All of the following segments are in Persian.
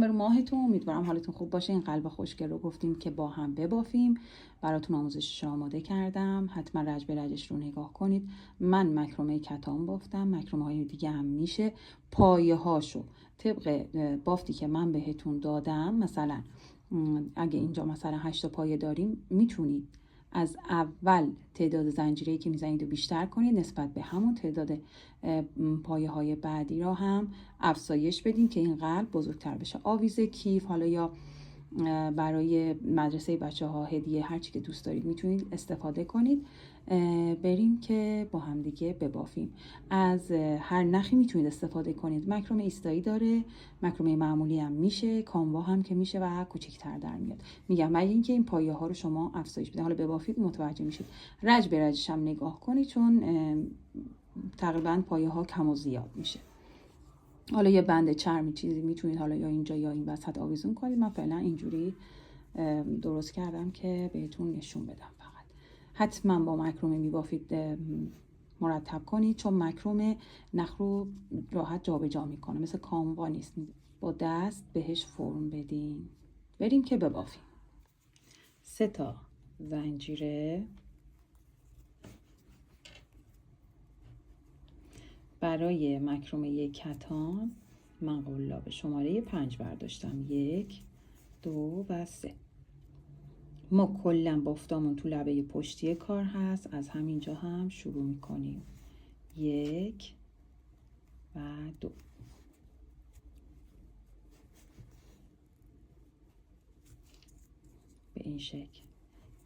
دسامبر ماهتون. امیدوارم حالتون خوب باشه. این قلب خوشگل رو گفتیم که با هم ببافیم. براتون آموزشش آماده کردم، حتما رج به رجش رو نگاه کنید. من مکرمه کتان بافتم، مکرمه های دیگه هم میشه. پایه هاشو طبق بافتی که من بهتون دادم، مثلا اگه اینجا مثلا 8 پایه داریم، میتونید از اول تعداد زنجیره‌ای که میزنید رو بیشتر کنید نسبت به همون تعداد پایه های بعدی را هم افزایش بدین که این قلب بزرگتر بشه. آویزه، کیف، حالا یا برای مدرسه بچه ها هدیه، هر چی که دوست دارید میتونید استفاده کنید. بریم که با هم دیگه ببافیم. از هر نخی میتونید استفاده کنید. مکرمه ایستایی داره، مکرمه معمولی هم میشه، کاموا هم که میشه و کوچیک‌تر در میاد. میگم مگه اینکه این پایه ها رو شما افزایش بدید. حالا ببافید متوجه میشید. رج به رجش هم نگاه کنید چون تقریبا پایه ها کم و زیاد میشه. حالا یه بند چرمی چیزی میتونید حالا یا اینجا یا این وسط آویزون کنید. من فعلا اینجوری درست کردم که بهتون نشون بدم. فقط حتما با مکرمه میبافید مرتب کنید چون مکرمه نخ رو راحت جابجا میکنه، مثل کاموا نیست. با دست بهش فرم بدین. بریم که ببافیم. 3 تا زنجیره برای مکرمه کتان من قلاب شماره 5 برداشتم. 1 2 و 3. ما کلا بافتامون تو لبه پشتی کار هست، از همینجا هم شروع میکنیم. 1 و 2. به این شکل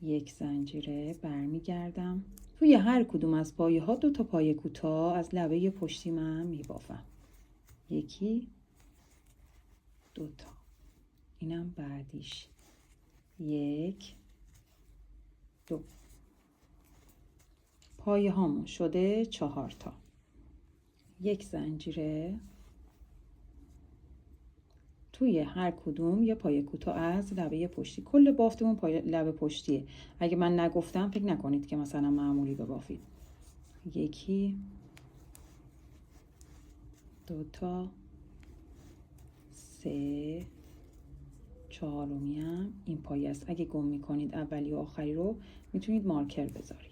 1 زنجیره برمیگردم. توی هر کدوم از پایه ها 2 تا پایه کوتاه از لبه پشتی من میبافم. 1 2 تا. اینم بعدیش. 1 2. پایه هامون شده 4 تا. 1 زنجیره توی هر کدوم یه پایه کوتاه از لبه پشتی. کل بافتمون پایه لبه پشتیه. اگه من نگفتم فکر نکنید که مثلا معمولی ببافید. 1 2 تا 3 4می هم این پایه است. اگه گم میکنید اولی و آخری رو میتونید مارکر بذارید.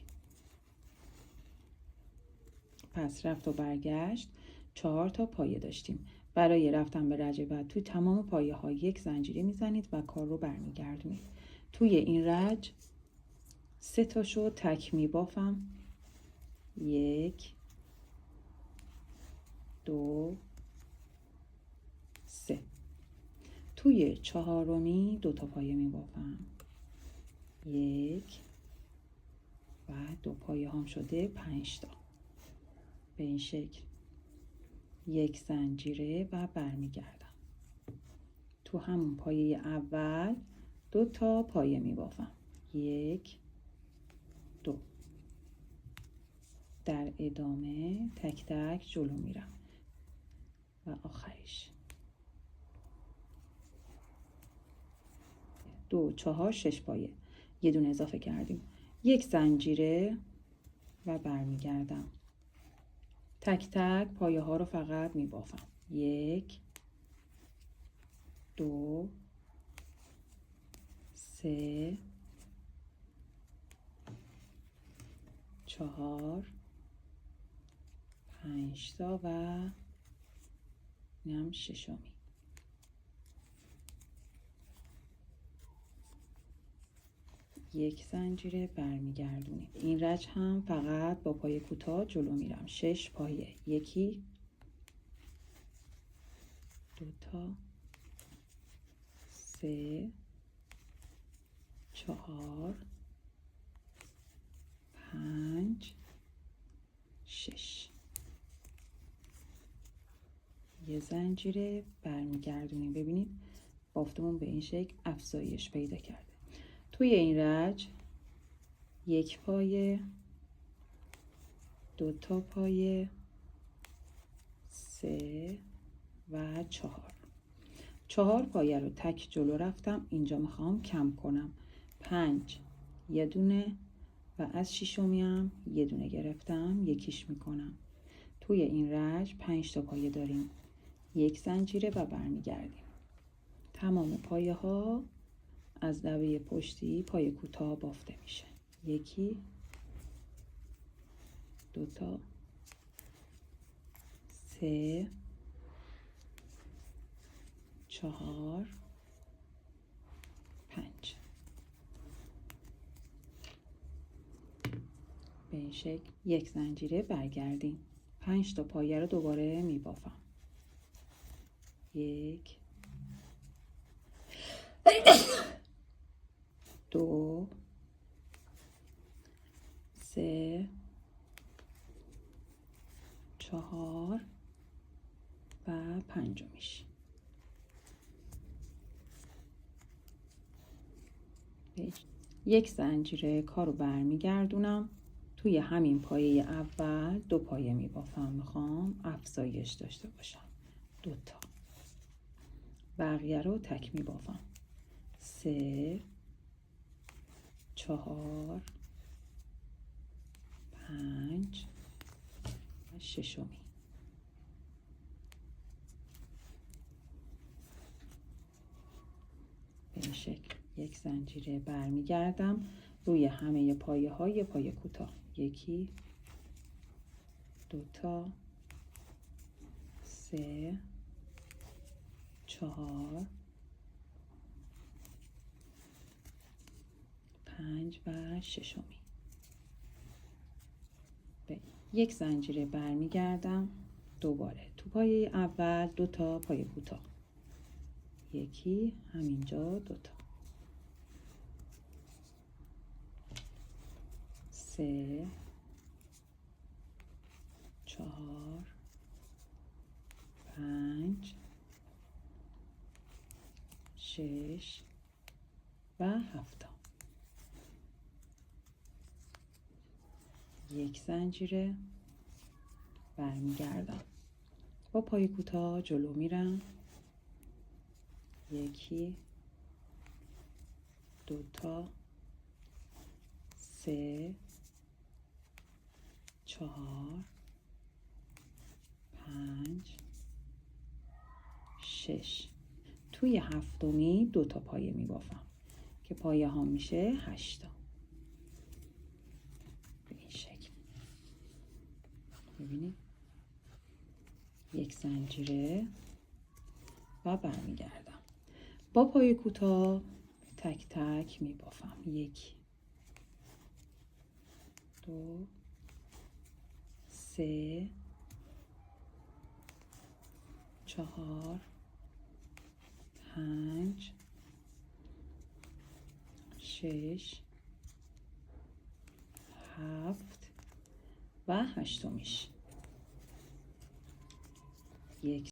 پس رفت و برگشت 4 تا پایه داشتیم. برای رفتن به رج بعد توی تمام پایه ها 1 زنجیره میزنید و کار رو برمیگردونید. توی این رج 3 تاشو تک میبافم. 1 2 3. توی 4می 2 تا پایه میبافم. 1 و 2 پایه هم شده 5 تا. به این شکل 1 زنجیره و برمیگردم. تو همون پایه اول 2 تا پایه میبافم. 1 2. در ادامه تک تک جلو میرم و آخرش 2 4 6 پایه. یه دونه اضافه کردیم. 1 زنجیره و برمیگردم. تک تک پایه ها رو فقط میبافم. 1 2 3 4 5 تا و اینم 6می. یک زنجیره برمیگردونید. این رج هم فقط با پایه کوتاه جلو میرم. 6 پایه. 1 2 تا 3 4 5 6. یه زنجیره برمیگردونیم. ببینید بافتمون به این شکل افزایش پیدا کرده. توی این رج 1 پایه 2 تا پایه 3 و 4 پایه رو تک جلو رفتم. اینجا میخوام کم کنم. 5 یه دونه و از 6می هم یه دونه گرفتم. یکیش میکنم. توی این رج 5 تا پایه داریم. 1 زنجیره و برمیگردیم. تمام پایه ها از لبه پشتی پایه کوتاه بافته میشه. 1 2 3 4 5. به این شکل 1 زنجیره برگردیم. 5 تا پایه رو دوباره میبافم. 1 2 3 4 و 5 میشه. 1 زنجیره کار رو برمیگردونم. توی همین پایه اول 2 پایه میبافم. میخوام افزایش داشته باشم. 2 تا. بقیه رو تک میبافم. 3 4 5 و 6. به این شکل 1 زنجیره برمیگردم روی همه پایه های پایه کوتاه. 1 2 3 4 5 و 6. 1 زنجیره برمیگردم دوباره تو پایه اول 2 تا پایه کوتاه. 1 همینجا 2 تا. 3 4 5 6 و 7. 1 زنجیره برمیگردم با پای کوتاه جلو میرم. 1 2 3 4 5 6. توی 7می 2 تا پایه میبافم که پایه ها میشه 8 تا. به این شکل ببینید 1 زنجیره و برمیگردم با پای کوتاه تک تک میبافم. 1 2 3 4 5 6 7 و 8 میشه. 1